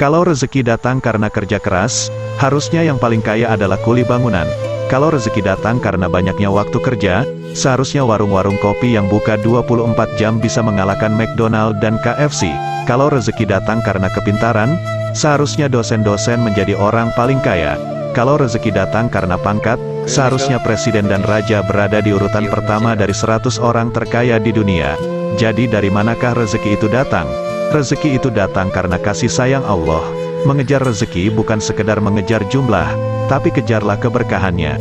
Kalau rezeki datang karena kerja keras, harusnya yang paling kaya adalah kuli bangunan. Kalau rezeki datang karena banyaknya waktu kerja, seharusnya warung-warung kopi yang buka 24 jam bisa mengalahkan McDonald dan KFC. Kalau rezeki datang karena kepintaran, seharusnya dosen-dosen menjadi orang paling kaya. Kalau rezeki datang karena pangkat, seharusnya presiden dan raja berada di urutan pertama dari 100 orang terkaya di dunia. Jadi dari manakah rezeki itu datang? Rezeki itu datang karena kasih sayang Allah. Mengejar rezeki bukan sekedar mengejar jumlah, tapi kejarlah keberkahannya.